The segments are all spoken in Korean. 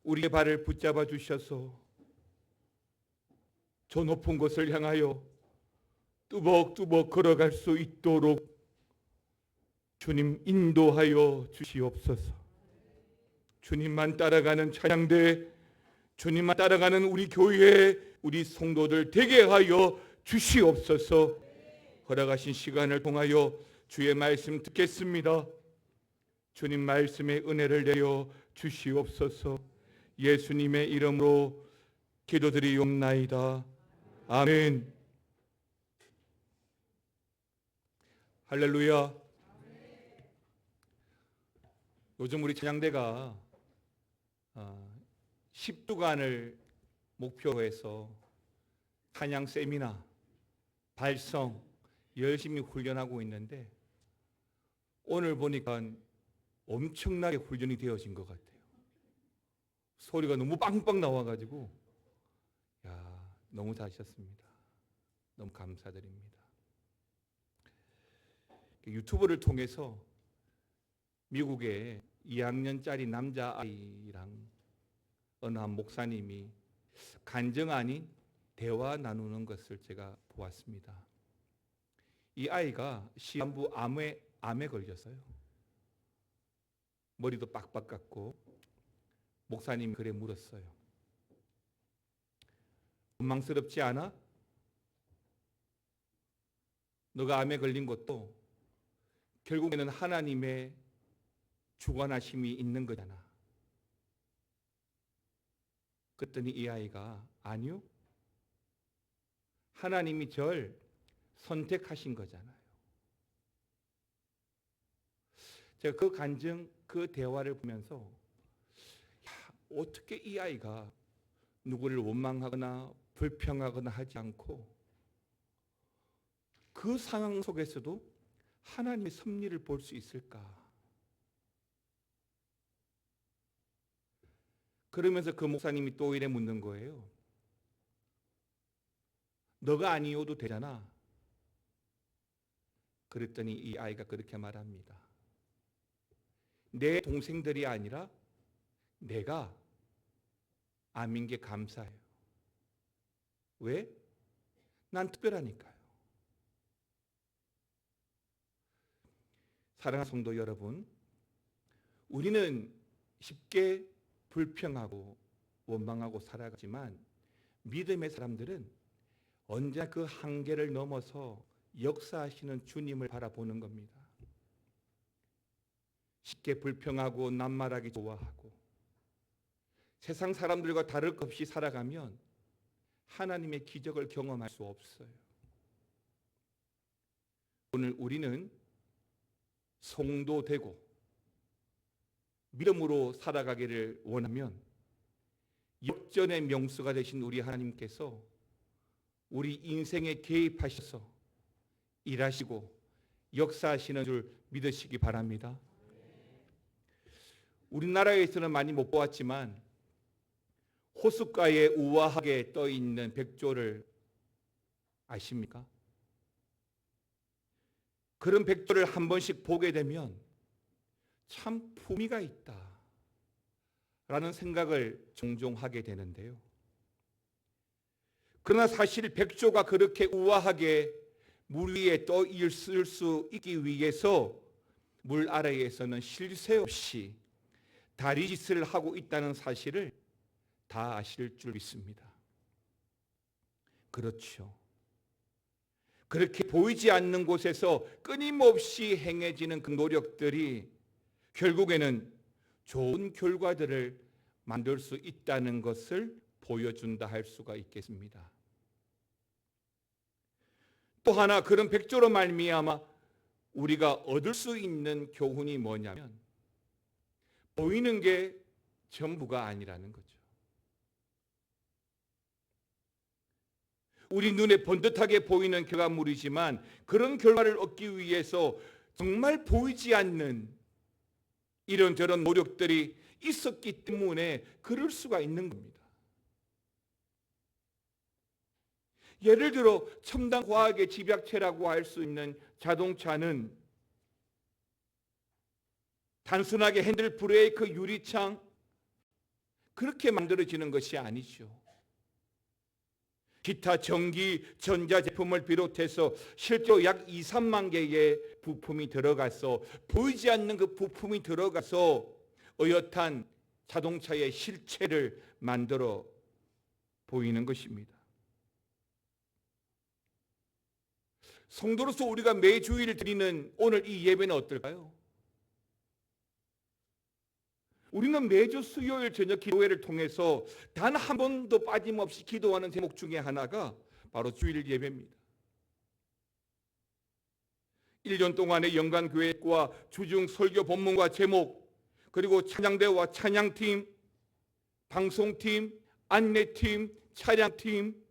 우리의 발을 붙잡아 주셔서 저 높은 곳을 향하여 뚜벅뚜벅 걸어갈 수 있도록 주님 인도하여 주시옵소서. 주님만 따라가는 찬양대, 주님만 따라가는 우리 교회, 우리 성도들 되게 하여 주시옵소서. 허락하신 시간을 통하여 주의 말씀 듣겠습니다. 주님 말씀의 은혜를 내려 주시옵소서. 예수님의 이름으로 기도드리옵나이다. 아멘. 할렐루야. 요즘 우리 찬양대가 10주간을 목표로 해서 찬양 세미나, 발성 열심히 훈련하고 있는데 오늘 보니까 엄청나게 훈련이 되어진 것 같아요. 소리가 너무 빵빵 나와가지고 너무 잘하셨습니다. 너무 감사드립니다. 유튜브를 통해서 미국의 2학년짜리 남자아이랑 어느 한 목사님이 간증 아닌 대화 나누는 것을 제가 보았습니다. 이 아이가 시한부 암에 걸렸어요. 머리도 빡빡 깎고 목사님이 그래 물었어요. 원망스럽지 않아? 너가 암에 걸린 것도 결국에는 하나님의 주관하심이 있는 거잖아. 그랬더니 이 아이가 아니요. 하나님이 절 선택하신 거잖아요. 제가 그 간증, 그 대화를 보면서 어떻게 이 아이가 누구를 원망하거나 불평하거나 하지 않고 그 상황 속에서도 하나님의 섭리를 볼 수 있을까? 그러면서 그 목사님이 또 이래 묻는 거예요. 너가 아니어도 되잖아. 그랬더니 이 아이가 그렇게 말합니다. 내 동생들이 아니라 내가 암인 게 감사해요. 왜? 난 특별하니까요. 사랑하는 성도 여러분, 우리는 쉽게 불평하고 원망하고 살아가지만 믿음의 사람들은 언제나 그 한계를 넘어서 역사하시는 주님을 바라보는 겁니다. 쉽게 불평하고 낱말하기 좋아하고 세상 사람들과 다를 것 없이 살아가면 하나님의 기적을 경험할 수 없어요. 오늘 우리는 성도되고 믿음으로 살아가기를 원하면 역전의 명수가 되신 우리 하나님께서 우리 인생에 개입하셔서 일하시고 역사하시는 줄 믿으시기 바랍니다. 우리나라에서는 많이 못 보았지만 호숫가에 우아하게 떠 있는 백조를 아십니까? 그런 백조를 한 번씩 보게 되면 참 품위가 있다 라는 생각을 종종 하게 되는데요. 그러나 사실 백조가 그렇게 우아하게 물 위에 떠 있을 수 있기 위해서 물 아래에서는 쉴 새 없이 다리짓을 하고 있다는 사실을 다 아실 줄 믿습니다. 그렇죠. 그렇게 보이지 않는 곳에서 끊임없이 행해지는 그 노력들이 결국에는 좋은 결과들을 만들 수 있다는 것을 보여준다 할 수가 있겠습니다. 또 하나 그런 백조로 말미암아 우리가 얻을 수 있는 교훈이 뭐냐면 보이는 게 전부가 아니라는 거죠. 우리 눈에 번듯하게 보이는 결과물이지만 그런 결과를 얻기 위해서 정말 보이지 않는 이런저런 노력들이 있었기 때문에 그럴 수가 있는 겁니다. 예를 들어 첨단 과학의 집약체라고 할 수 있는 자동차는 단순하게 핸들 브레이크 유리창 그렇게 만들어지는 것이 아니죠. 기타 전기, 전자제품을 비롯해서 실제로 약 2, 3만 개의 부품이 들어가서 보이지 않는 그 부품이 들어가서 어엿한 자동차의 실체를 만들어 보이는 것입니다. 성도로서 우리가 매주일 드리는 오늘 이 예배는 어떨까요? 우리는 매주 수요일 저녁 기도회를 통해서 단 한 번도 빠짐없이 기도하는 제목 중에 하나가 바로 주일 예배입니다. 1년 동안의 연간교회과 주중 설교 본문과 제목, 그리고 찬양대와 찬양팀, 방송팀, 안내팀, 차량팀,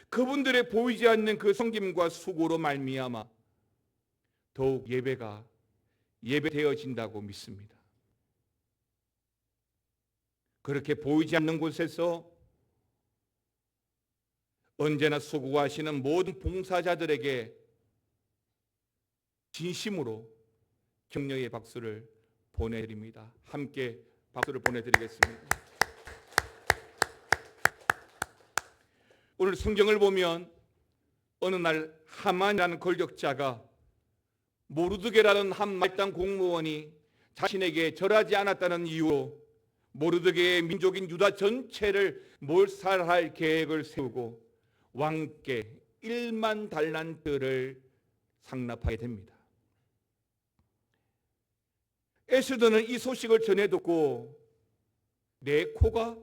그분들의 보이지 않는 그 섬김과 수고로 말미암아 더욱 예배가 예배되어진다고 믿습니다. 그렇게 보이지 않는 곳에서 언제나 수고하시는 모든 봉사자들에게 진심으로 격려의 박수를 보내드립니다. 함께 박수를 보내드리겠습니다. 오늘 성경을 보면 어느 날 하만이라는 권력자가 모르드게라는 한 말단 공무원이 자신에게 절하지 않았다는 이유로 모르드게의 민족인 유다 전체를 몰살할 계획을 세우고 왕께 1만 달란트를 상납하게 됩니다. 에스더는 이 소식을 전해 듣고 내 코가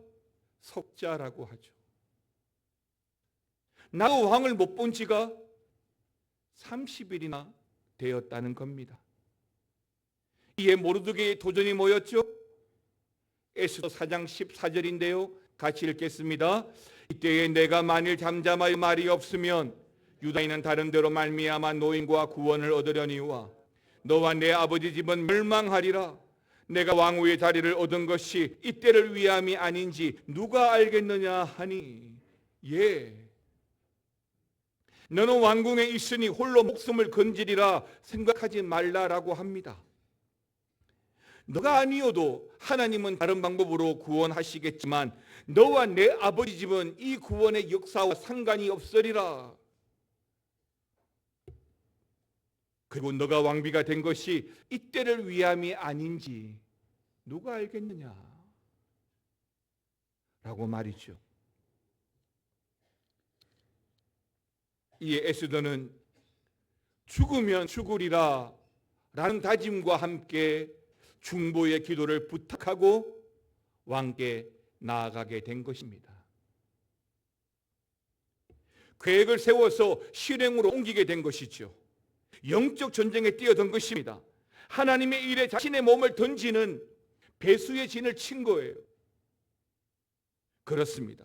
석자라고 하죠. 나도 왕을 못 본 지가 30일이나 되었다는 겁니다. 이에 모르드게의 도전이 뭐였죠? 에스더 4장 14절인데요. 같이 읽겠습니다. 이때에 내가 만일 잠잠하여 말이 없으면 유다인은 다른 데로 말미암아 노임과 구원을 얻으려니와 너와 내 아버지 집은 멸망하리라. 내가 왕후의 자리를 얻은 것이 이때를 위함이 아닌지 누가 알겠느냐 하니 예, 너는 왕궁에 있으니 홀로 목숨을 건지리라 생각하지 말라라고 합니다. 너가 아니어도 하나님은 다른 방법으로 구원하시겠지만 너와 내 아버지 집은 이 구원의 역사와 상관이 없으리라. 그리고 너가 왕비가 된 것이 이때를 위함이 아닌지 누가 알겠느냐 라고 말이죠. 이에 에스더는 죽으면 죽으리라 라는 다짐과 함께 중보의 기도를 부탁하고 왕께 나아가게 된 것입니다. 계획을 세워서 실행으로 옮기게 된 것이죠. 영적 전쟁에 뛰어든 것입니다. 하나님의 일에 자신의 몸을 던지는 배수의 진을 친 거예요. 그렇습니다.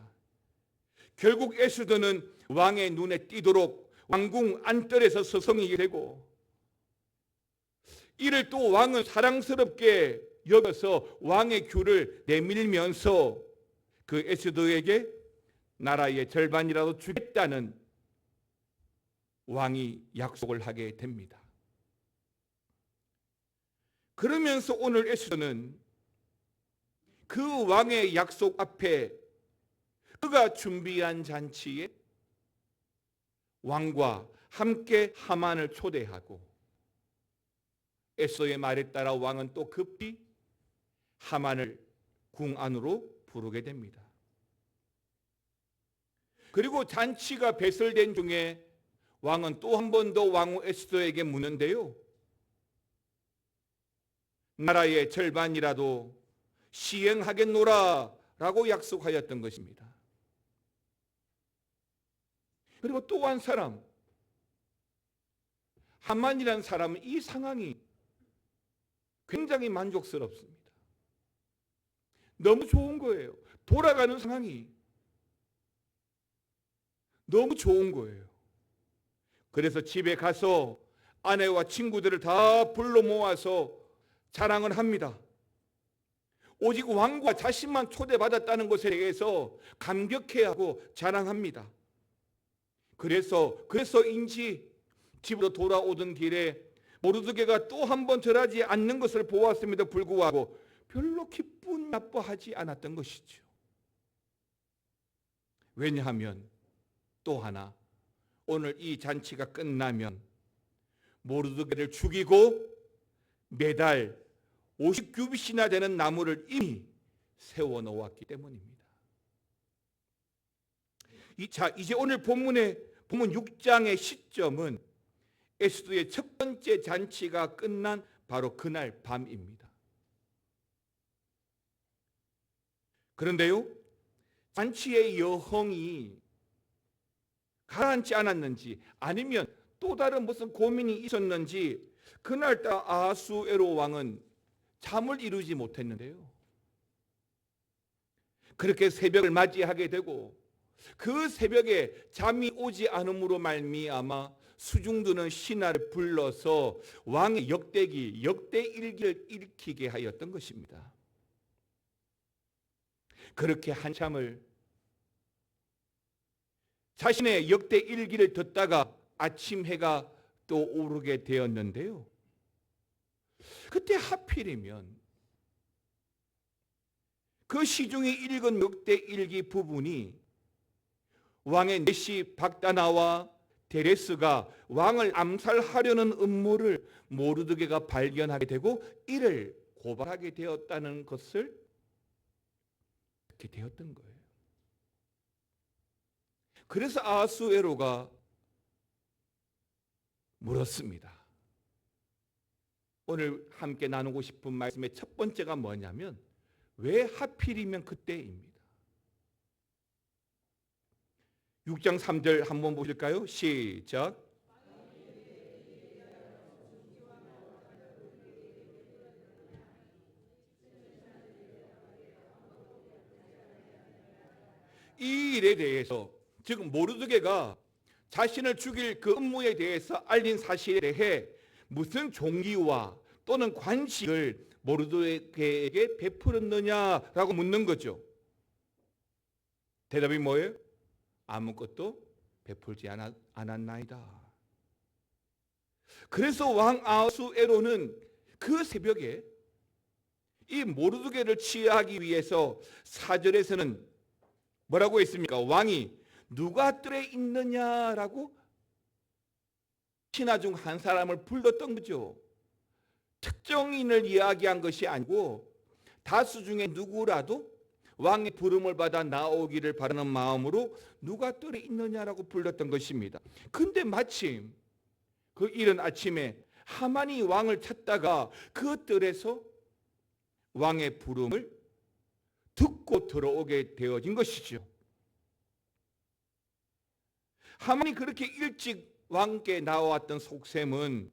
결국 에스더는 왕의 눈에 띄도록 왕궁 안뜰에서 서성이게 되고, 이를 또 왕은 사랑스럽게 여겨서 왕의 귤을 내밀면서 그 에스더에게 나라의 절반이라도 주겠다는 왕이 약속을 하게 됩니다. 그러면서 오늘 에스더는 그 왕의 약속 앞에 그가 준비한 잔치에 왕과 함께 하만을 초대하고, 에스더의 말에 따라 왕은 또 급히 하만을 궁 안으로 부르게 됩니다. 그리고 잔치가 배설된 중에 왕은 또 한 번 더 왕후 에스더에게 묻는데요, 나라의 절반이라도 시행하겠노라 라고 약속하였던 것입니다. 그리고 또 한 사람, 하만이라는 사람은 이 상황이 굉장히 만족스럽습니다. 너무 좋은 거예요. 돌아가는 상황이 너무 좋은 거예요. 그래서 집에 가서 아내와 친구들을 다 불러 모아서 자랑을 합니다. 오직 왕과 자신만 초대받았다는 것에 대해서 감격해하고 자랑합니다. 그래서인지 집으로 돌아오던 길에 모르드게가 또 한 번 절하지 않는 것을 보았음에도 불구하고 별로 기쁜 나빠하지 않았던 것이죠. 왜냐하면 또 하나, 오늘 이 잔치가 끝나면 모르드게를 죽이고 매달 50규빗이나 되는 나무를 이미 세워 놓았기 때문입니다. 자, 이제 오늘 본문 6장의 시점은 에스더의 첫 번째 잔치가 끝난 바로 그날 밤입니다. 그런데요, 잔치의 여흥이 가라앉지 않았는지 아니면 또 다른 무슨 고민이 있었는지 그날따라 아하수에로 왕은 잠을 이루지 못했는데요. 그렇게 새벽을 맞이하게 되고 그 새벽에 잠이 오지 않음으로 말미암아 수중드는 신하를 불러서 왕의 역대일기를 읽히게 하였던 것입니다. 그렇게 한참을 자신의 역대일기를 듣다가 아침 해가 또 오르게 되었는데요. 그때 하필이면 그 시중에 읽은 역대일기 부분이 왕의 내시 박다나와 데레스가 왕을 암살하려는 음모를 모르드게가 발견하게 되고 이를 고발하게 되었다는 것을 그렇게 되었던 거예요. 그래서 아하수에로가 물었습니다. 오늘 함께 나누고 싶은 말씀의 첫 번째가 뭐냐면 왜 하필이면 그때입니다. 6장 3절 한번 보실까요? 시작. 이 일에 대해서, 즉 모르드게가 자신을 죽일 그 음모에 대해서 알린 사실에 대해 무슨 종기와 또는 관식을 모르드게에게 베풀었느냐라고 묻는 거죠. 대답이 뭐예요? 아무것도 베풀지 않았나이다. 그래서 왕 아하수에로는 그 새벽에 이 모르드게를 치하하기 위해서 4절에서는 뭐라고 했습니까? 왕이 누가 뜰에 있느냐라고 신하 중 한 사람을 불렀던 거죠. 특정인을 이야기한 것이 아니고 다수 중에 누구라도 왕의 부름을 받아 나오기를 바라는 마음으로 누가 뜰에 있느냐라고 불렀던 것입니다. 근데 마침 그 이른 아침에 하만이 왕을 찾다가 그 뜰에서 왕의 부름을 듣고 들어오게 되어진 것이죠. 하만이 그렇게 일찍 왕께 나왔던 속셈은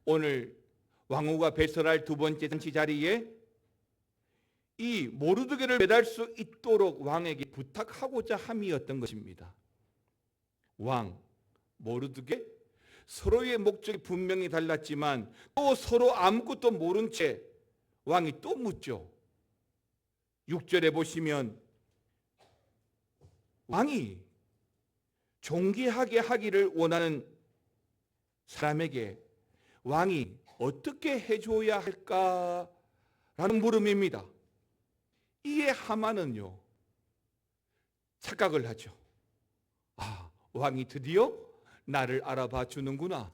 오늘 왕후가 배설할 두 번째 잔치 자리에 이 모르드게를 매달 수 있도록 왕에게 부탁하고자 함이었던 것입니다. 왕, 모르드게 서로의 목적이 분명히 달랐지만 또 서로 아무것도 모른 채 왕이 또 묻죠. 6절에 보시면 왕이 존귀하게 하기를 원하는 사람에게 왕이 어떻게 해줘야 할까라는 물음입니다. 이에 하만은요 착각을 하죠. 아, 왕이 드디어 나를 알아봐 주는구나.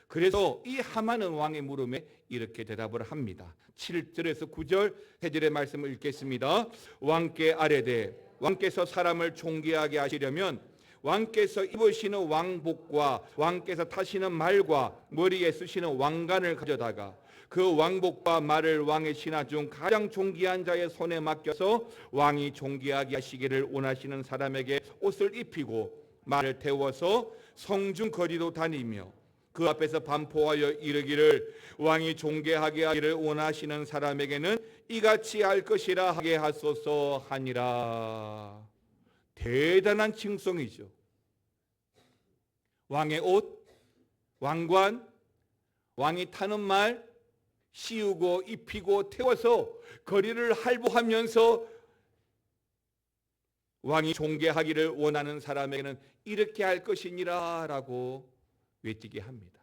그래서 이 하만은 왕의 물음에 이렇게 대답을 합니다. 7절에서 9절 세 절의 말씀을 읽겠습니다. 왕께 아뢰되 왕께서 사람을 존귀하게 하시려면 왕께서 입으시는 왕복과 왕께서 타시는 말과 머리에 쓰시는 왕관을 가져다가 그 왕복과 말을 왕의 신하 중 가장 존귀한 자의 손에 맡겨서 왕이 존귀하게 하시기를 원하시는 사람에게 옷을 입히고 말을 태워서 성중 거리로 다니며 그 앞에서 반포하여 이르기를 왕이 존귀하게 하기를 원하시는 사람에게는 이같이 할 것이라 하게 하소서 하니라. 대단한 칭송이죠. 왕의 옷, 왕관, 왕이 타는 말 씌우고 입히고 태워서 거리를 할보하면서 왕이 존귀하기를 원하는 사람에게는 이렇게 할 것이니라 라고 외치게 합니다.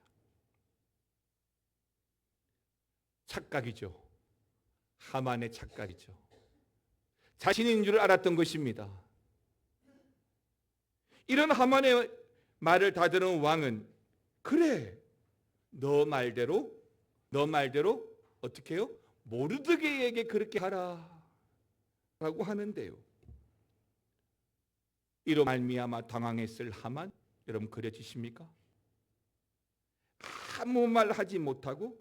착각이죠. 하만의 착각이죠. 자신인 줄 알았던 것입니다. 이런 하만의 말을 다 들은 왕은 그래, 너 말대로 어떻게 해요? 모르드게에게 그렇게 하라 라고 하는데요. 이로 말미암아 당황했을 하만, 여러분 그려지십니까? 아무 말 하지 못하고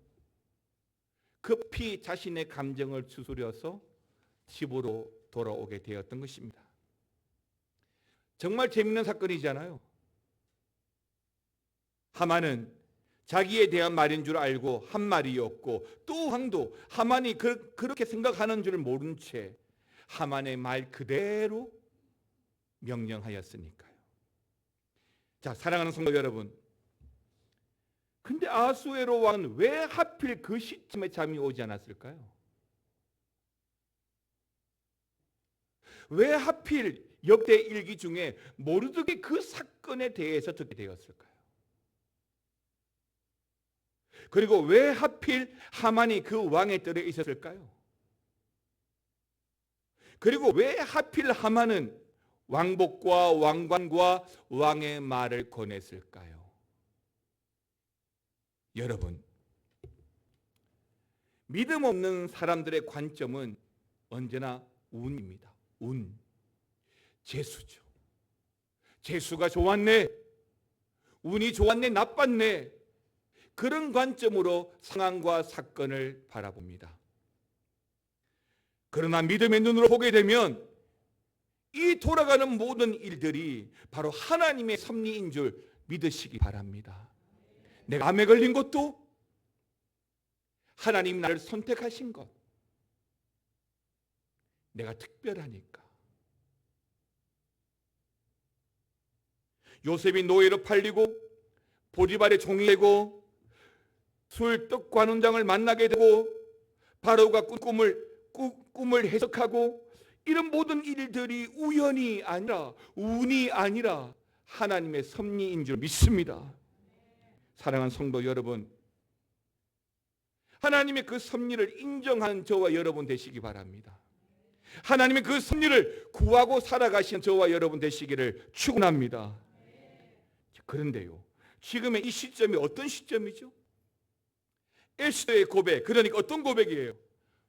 급히 자신의 감정을 추스려서 집으로 돌아오게 되었던 것입니다. 정말 재밌는 사건이잖아요. 하만은 자기에 대한 말인 줄 알고 한 말이었고, 또 왕도 하만이 그렇게 생각하는 줄 모른 채 하만의 말 그대로 명령하였으니까요. 자, 사랑하는 성도 여러분, 근데 아수에로 왕은 왜 하필 그 시점에 잠이 오지 않았을까요? 왜 하필 역대 일기 중에 모르드게 그 사건에 대해서 듣게 되었을까요? 그리고 왜 하필 하만이 그 왕의 뜰에 있었을까요? 그리고 왜 하필 하만은 왕복과 왕관과 왕의 말을 권했을까요? 여러분, 믿음 없는 사람들의 관점은 언제나 운입니다. 운, 재수죠. 재수가 좋았네, 운이 좋았네, 나빴네, 그런 관점으로 상황과 사건을 바라봅니다. 그러나 믿음의 눈으로 보게 되면 이 돌아가는 모든 일들이 바로 하나님의 섭리인 줄 믿으시기 바랍니다. 내가 암에 걸린 것도 하나님 나를 선택하신 것, 내가 특별하니까. 요셉이 노예로 팔리고 보디발의 종이 되고 술떡 관원장을 만나게 되고 바로가 꿈을 해석하고, 이런 모든 일들이 우연이 아니라 운이 아니라 하나님의 섭리인 줄 믿습니다. 사랑하는 성도 여러분, 하나님의 그 섭리를 인정하는 저와 여러분 되시기 바랍니다. 하나님의 그 섭리를 구하고 살아가신 저와 여러분 되시기를 축원합니다. 그런데요, 지금의 이 시점이 어떤 시점이죠? 에스더의 고백, 그러니까 어떤 고백이에요?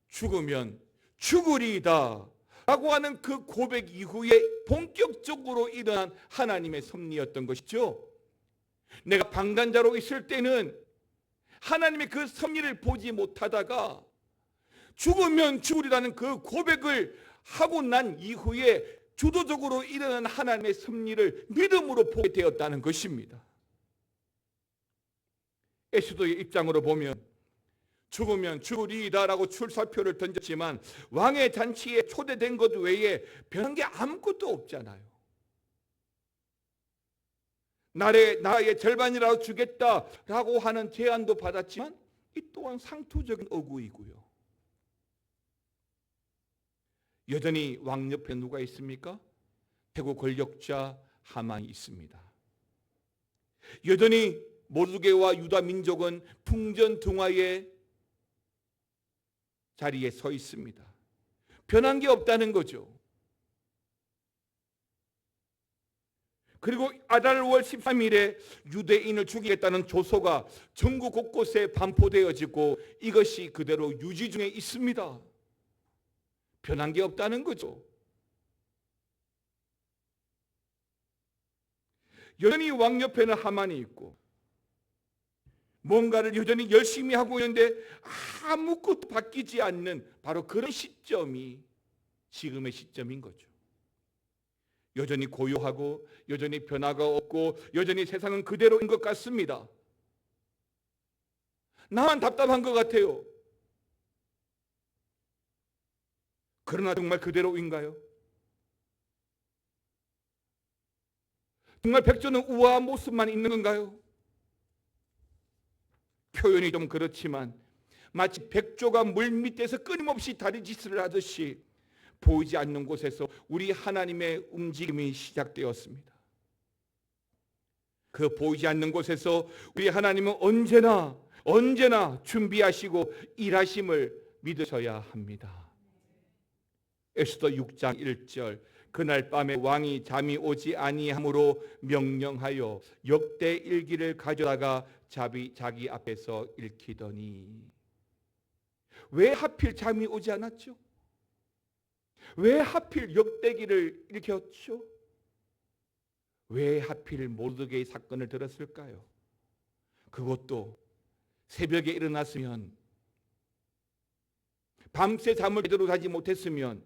죽으면 죽으리이다 라고 하는 그 고백 이후에 본격적으로 일어난 하나님의 섭리였던 것이죠. 내가 방관자로 있을 때는 하나님의 그 섭리를 보지 못하다가 죽으면 죽으리라는 그 고백을 하고 난 이후에 주도적으로 일어난 하나님의 섭리를 믿음으로 보게 되었다는 것입니다. 에스더의 입장으로 보면 죽으면 죽으리이다라고 출사표를 던졌지만 왕의 잔치에 초대된 것 외에 변한 게 아무것도 없잖아요. 나라의 절반이라도 주겠다라고 하는 제안도 받았지만 이 또한 상투적인 어구이고요. 여전히 왕 옆에 누가 있습니까? 최고 권력자 하만이 있습니다. 여전히 모르드게와 유다 민족은 풍전등화의 자리에 서 있습니다. 변한 게 없다는 거죠. 그리고 아달월 13일에 유대인을 죽이겠다는 조서가 전국 곳곳에 반포되어지고 이것이 그대로 유지 중에 있습니다. 변한 게 없다는 거죠. 여전히 왕 옆에는 하만이 있고 뭔가를 여전히 열심히 하고 있는데 아무것도 바뀌지 않는 바로 그런 시점이 지금의 시점인 거죠. 여전히 고요하고 여전히 변화가 없고 여전히 세상은 그대로인 것 같습니다. 나만 답답한 것 같아요. 그러나 정말 그대로인가요? 정말 백조는 우아한 모습만 있는 건가요? 표현이 좀 그렇지만 마치 백조가 물 밑에서 끊임없이 다리짓을 하듯이 보이지 않는 곳에서 우리 하나님의 움직임이 시작되었습니다. 그 보이지 않는 곳에서 우리 하나님은 언제나 준비하시고 일하심을 믿으셔야 합니다. 에스더 6장 1절 그날 밤에 왕이 잠이 오지 아니함으로 명령하여 역대 일기를 가져다가 자기 앞에서 읽히더니 왜 하필 잠이 오지 않았죠? 왜 하필 역대기를 읽혔죠? 왜 하필 모르드게의 사건을 들었을까요? 그것도 새벽에 일어났으면, 밤새 잠을 제대로 자지 못했으면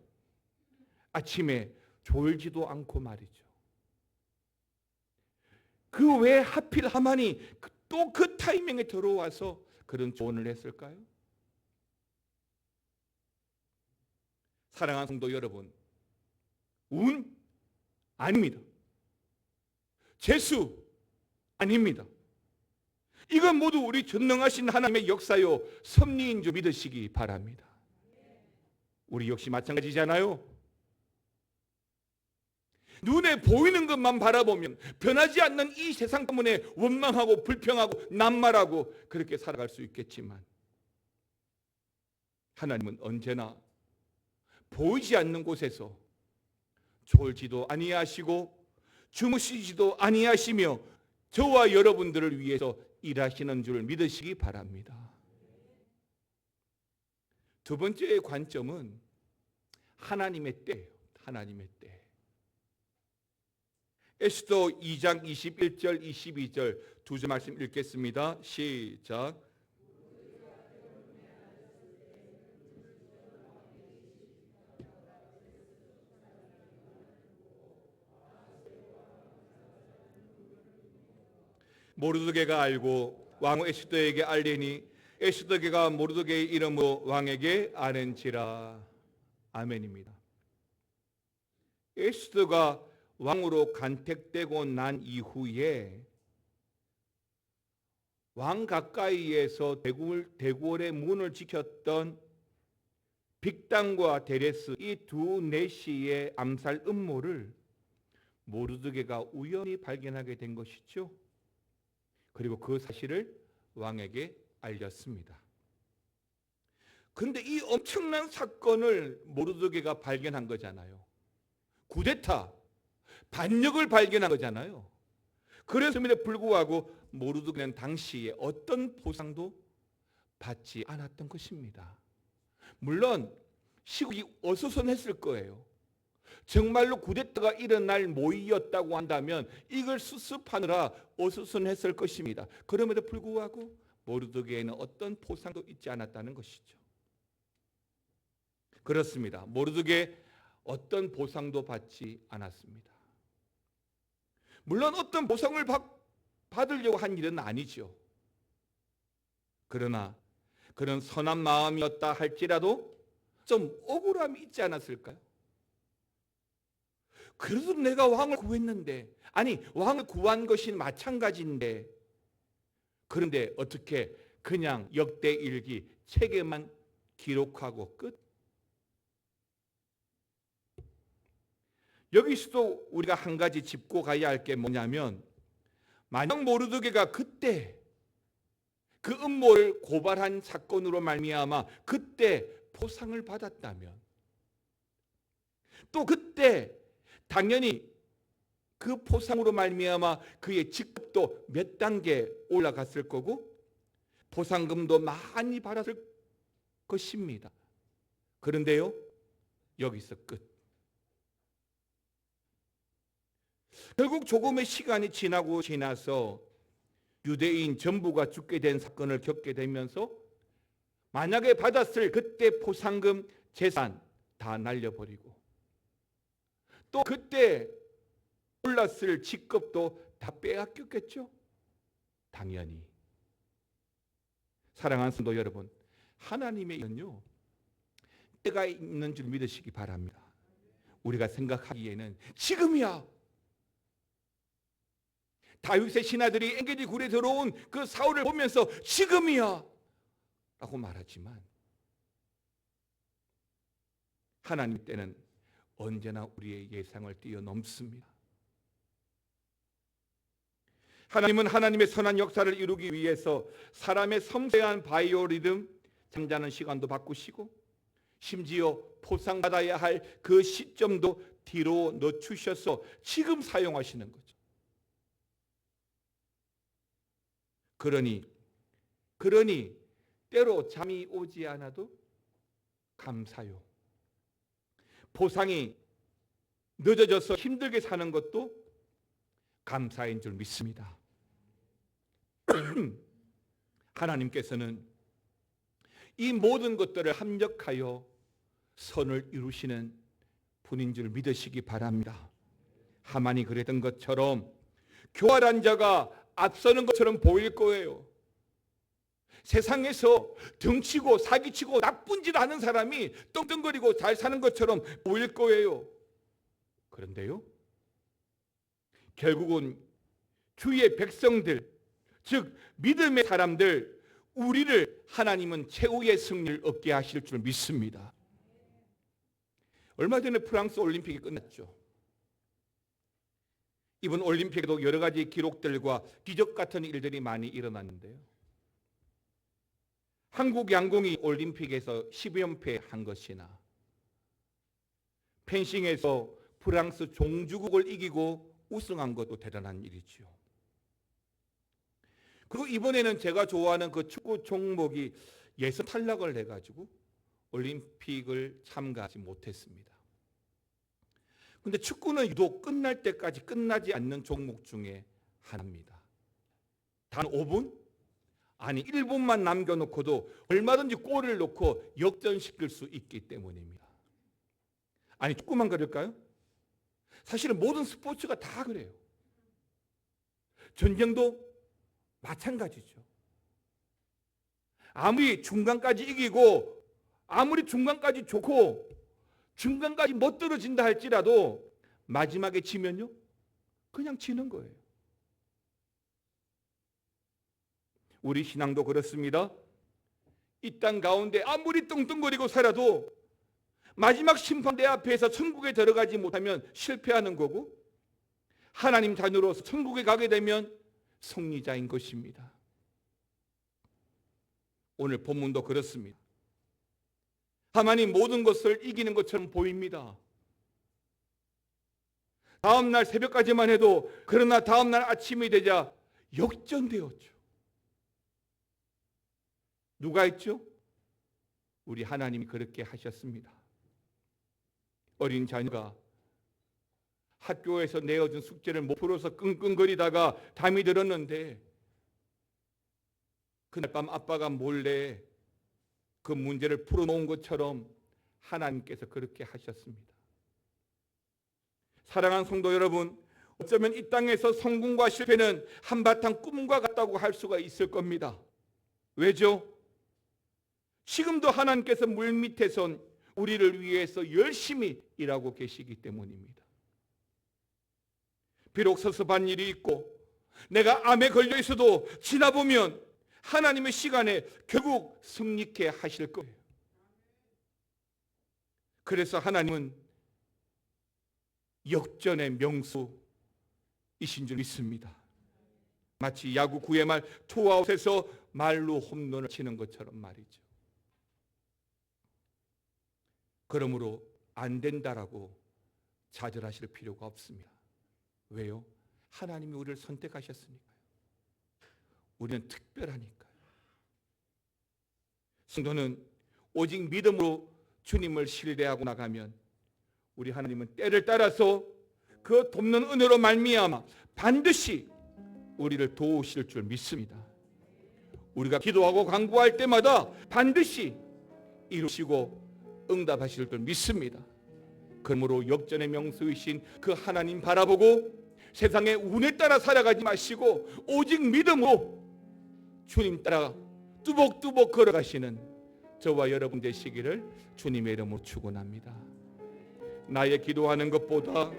아침에 졸지도 않고 말이죠. 그 왜 하필 하만이 또 그 타이밍에 들어와서 그런 조언을 했을까요? 사랑하는 성도 여러분, 운 아닙니다. 재수 아닙니다. 이건 모두 우리 전능하신 하나님의 역사요 섭리인 줄 믿으시기 바랍니다. 우리 역시 마찬가지잖아요. 눈에 보이는 것만 바라보면 변하지 않는 이 세상 때문에 원망하고 불평하고 난말하고 그렇게 살아갈 수 있겠지만 하나님은 언제나 보이지 않는 곳에서 졸지도 아니하시고 주무시지도 아니하시며 저와 여러분들을 위해서 일하시는 줄 믿으시기 바랍니다. 두 번째의 관점은 하나님의 때예요. 하나님의 때. 에스더 2장 21절 22절 두 절 말씀 읽겠습니다. 시작. 모르드게가 알고 왕 에스더에게 알리니 에스더게가 모르드게의 이름으로 왕에게 아는지라. 아멘입니다. 에스더가 왕으로 간택되고 난 이후에 왕 가까이에서 대궐의 문을 지켰던 빅단과 데레스 이 두 내시의 암살 음모를 모르드게가 우연히 발견하게 된 것이죠. 그리고 그 사실을 왕에게 알렸습니다. 그런데 이 엄청난 사건을 모르드게가 발견한 거잖아요. 쿠데타, 반역을 발견한 거잖아요. 그랬음에도 불구하고 모르드게는 당시에 어떤 보상도 받지 않았던 것입니다. 물론 시국이 어수선했을 거예요. 정말로 쿠데타가 일어날 모의였다고 한다면 이걸 수습하느라 어수선했을 것입니다. 그럼에도 불구하고 모르드게에는 어떤 보상도 있지 않았다는 것이죠. 그렇습니다. 모르드게 어떤 보상도 받지 않았습니다. 물론 어떤 보상을 받으려고 한 일은 아니죠. 그러나 그런 선한 마음이었다 할지라도 좀 억울함이 있지 않았을까요? 그래도 내가 왕을 구했는데, 아니 왕을 구한 것이 마찬가지인데, 그런데 어떻게 그냥 역대일기 책에만 기록하고 끝? 여기서도 우리가 한 가지 짚고 가야 할 게 뭐냐면, 만약 모르드게가 그때 그 음모를 고발한 사건으로 말미암아 그때 포상을 받았다면, 또 그때 당연히 그 포상으로 말미암아 그의 직급도 몇 단계 올라갔을 거고 보상금도 많이 받았을 것입니다. 그런데요, 여기서 끝. 결국 조금의 시간이 지나서 유대인 전부가 죽게 된 사건을 겪게 되면서 만약에 받았을 그때 포상금, 재산 다 날려버리고 또 그때 올랐을 직급도 다 빼앗겼겠죠? 당연히. 사랑하는 성도 여러분, 하나님의 일은요 때가 있는 줄 믿으시기 바랍니다. 우리가 생각하기에는 지금이야, 다윗의 신하들이 엔게디 굴에 들어온 그 사울을 보면서 지금이야 라고 말하지만, 하나님 때는 언제나 우리의 예상을 뛰어넘습니다. 하나님은 하나님의 선한 역사를 이루기 위해서 사람의 섬세한 바이오리듬, 잠자는 시간도 바꾸시고 심지어 포상받아야 할 그 시점도 뒤로 늦추셔서 지금 사용하시는 거죠. 그러니 때로 잠이 오지 않아도 감사요. 보상이 늦어져서 힘들게 사는 것도 감사인 줄 믿습니다. 하나님께서는 이 모든 것들을 합력하여 선을 이루시는 분인 줄 믿으시기 바랍니다. 하만이 그랬던 것처럼 교활한 자가 앞서는 것처럼 보일 거예요. 세상에서 등치고 사기치고 나쁜 짓 하는 사람이 떵떵거리고 잘 사는 것처럼 보일 거예요. 그런데요, 결국은 주의 백성들, 즉 믿음의 사람들, 우리를 하나님은 최후의 승리를 얻게 하실 줄 믿습니다. 얼마 전에 프랑스 올림픽이 끝났죠. 이번 올림픽에도 여러 가지 기록들과 기적 같은 일들이 많이 일어났는데요. 한국 양궁이 올림픽에서 10연패한 것이나 펜싱에서 프랑스 종주국을 이기고 우승한 것도 대단한 일이죠. 그리고 이번에는 제가 좋아하는 그 축구 종목이 예선 탈락을 해가지고 올림픽을 참가하지 못했습니다. 그런데 축구는 유독 끝날 때까지 끝나지 않는 종목 중에 하나입니다. 단 5분? 아니 1분만 남겨놓고도 얼마든지 골을 넣고 역전시킬 수 있기 때문입니다. 아니 축구만 그럴까요? 사실은 모든 스포츠가 다 그래요. 전쟁도 마찬가지죠. 아무리 중간까지 이기고 아무리 중간까지 좋고 중간까지 못 떨어진다 할지라도 마지막에 지면요 그냥 지는 거예요. 우리 신앙도 그렇습니다. 이 땅 가운데 아무리 떵떵거리고 살아도 마지막 심판대 앞에서 천국에 들어가지 못하면 실패하는 거고, 하나님 자녀로서 천국에 가게 되면 승리자인 것입니다. 오늘 본문도 그렇습니다. 하만이 모든 것을 이기는 것처럼 보입니다. 다음날 새벽까지만 해도, 그러나 다음날 아침이 되자 역전되었죠. 누가 했죠? 우리 하나님이 그렇게 하셨습니다. 어린 자녀가 학교에서 내어준 숙제를 못 풀어서 끙끙거리다가 잠이 들었는데 그날 밤 아빠가 몰래 그 문제를 풀어놓은 것처럼 하나님께서 그렇게 하셨습니다. 사랑하는 성도 여러분, 어쩌면 이 땅에서 성공과 실패는 한바탕 꿈과 같다고 할 수가 있을 겁니다. 왜죠? 지금도 하나님께서 물밑에선 우리를 위해서 열심히 일하고 계시기 때문입니다. 비록 섭섭한 일이 있고 내가 암에 걸려 있어도 지나보면 하나님의 시간에 결국 승리케 하실 거예요. 그래서 하나님은 역전의 명수이신 줄 믿습니다. 마치 야구 9회 말 투아웃에서 말로 홈런을 치는 것처럼 말이죠. 그러므로 안 된다라고 좌절하실 필요가 없습니다. 왜요? 하나님이 우리를 선택하셨으니까요. 우리는 특별하니까요. 성도는 오직 믿음으로 주님을 신뢰하고 나가면 우리 하나님은 때를 따라서 그 돕는 은혜로 말미암아 반드시 우리를 도우실 줄 믿습니다. 우리가 기도하고 간구할 때마다 반드시 이루시고 응답하실 줄 믿습니다. 그러므로 역전의 명수이신 그 하나님 바라보고 세상의 운에 따라 살아가지 마시고 오직 믿음으로 주님 따라 뚜벅뚜벅 걸어가시는 저와 여러분 되시기를 주님의 이름으로 축원합니다. 나의 기도하는 것보다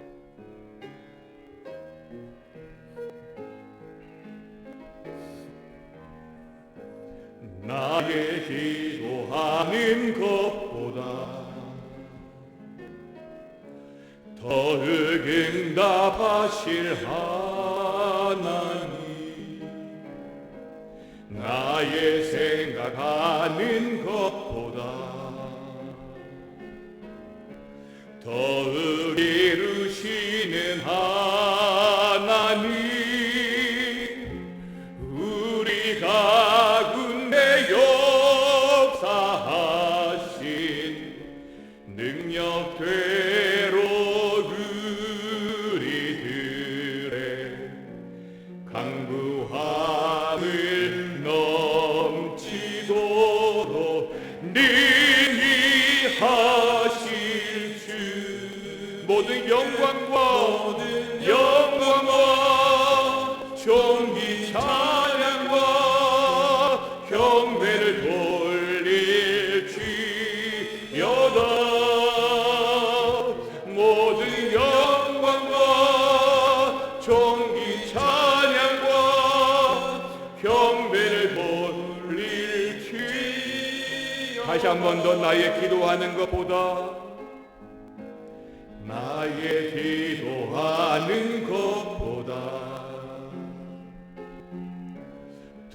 나의 기도하는 것보다 더 응답하실 하나님, 나의 생각하는 것 더욱 이루시는 하나님, 우리 가운데 역사하신 능력대로 우리들의 강구함을 넘치도록 능히 하실 주, 모든 영광과 존귀 찬양과 경배를 돌릴 주여다. 모든 영광과 존귀 찬양과 경배를 돌릴 주여다. 다시 한 번 더 나의 기도하는 것보다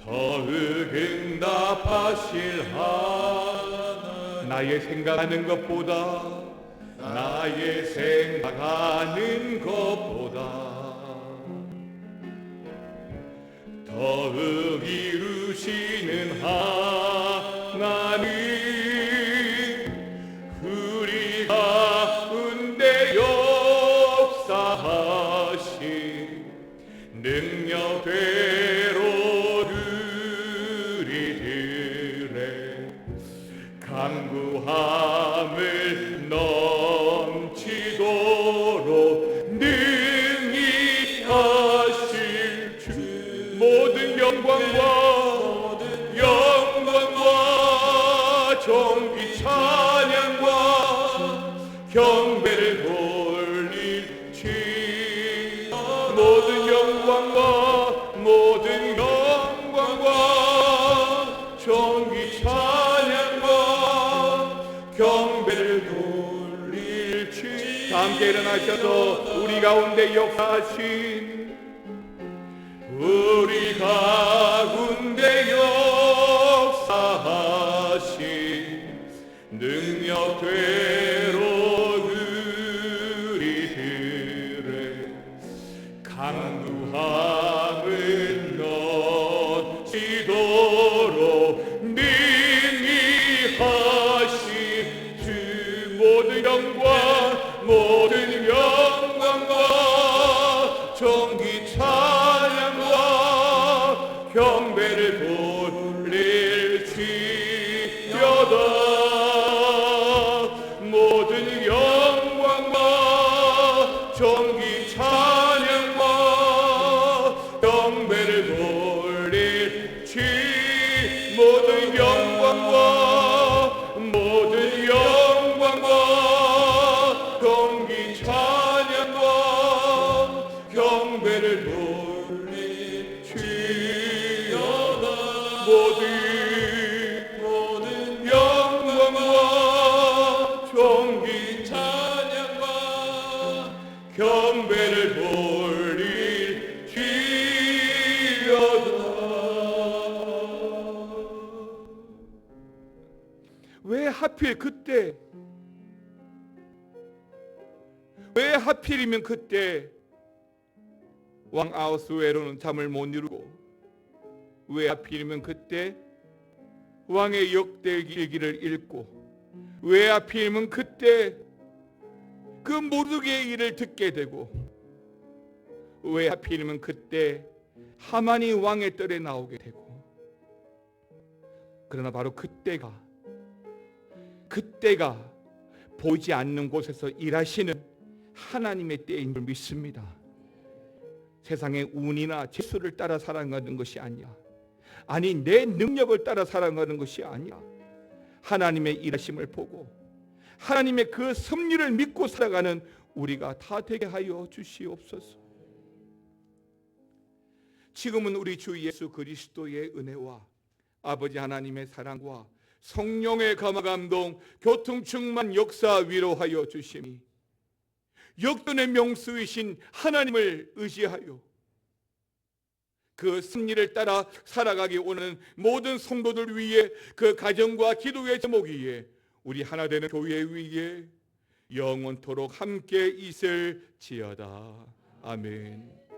더욱 응답하실 하나님, 나의 생각하는 것보다 더욱 이루시는 하나님, 우리 가운데 역사하신 능력대로 우리들의 강구함을 넘치도록 능히 하실 주, 모든 영광과 존귀 찬양과 경배를 돌릴 주, 모든 영광과 존귀 찬양과 경배를 돌릴 주. 다 함께 일어나셔서 우리 가운데 역사하신, 우리 가운데 역사하신 능력대로 우리들의 강구함을 넘치도록 능히 하신 주, 모든 영광과 존귀 찬양과 경배를 돌릴 주여다. 모든 영광과 존귀 찬양과 경배를 돌릴 주, 모든 영광과 존귀 찬양과 경배를 돌릴 주여다. 모든 영광과 존귀 찬양과 경배를 돌릴 주여다. 왜 하필 그때, 왜 하필이면 그때 왕 아하스웨로는 잠을 못 이루고, 왜 하필이면 그때 왕의 역대일기를 읽고, 왜 하필이면 그때 그 모르게의 일을 듣게 되고, 왜 하필이면 그때 하만이 왕의 뜰에 나오게 되고, 그러나 바로 그때가 보이지 않는 곳에서 일하시는 하나님의 때인 줄 믿습니다. 세상의 운이나 재수를 따라 살아가는 것이 아니야. 아니, 내 능력을 따라 살아가는 것이 아니야. 하나님의 일하심을 보고 하나님의 그 섭리를 믿고 살아가는 우리가 다 되게 하여 주시옵소서. 지금은 우리 주 예수 그리스도의 은혜와 아버지 하나님의 사랑과 성령의 감화감동 교통충만 역사 위로하여 주심이 역전의 명수이신 하나님을 의지하여 그 섭리를 따라 살아가기 원하는 모든 성도들 위해, 그 가정과 기도의 제목 위에, 우리 하나되는 교회 위에 영원토록 함께 있을지어다. 아멘.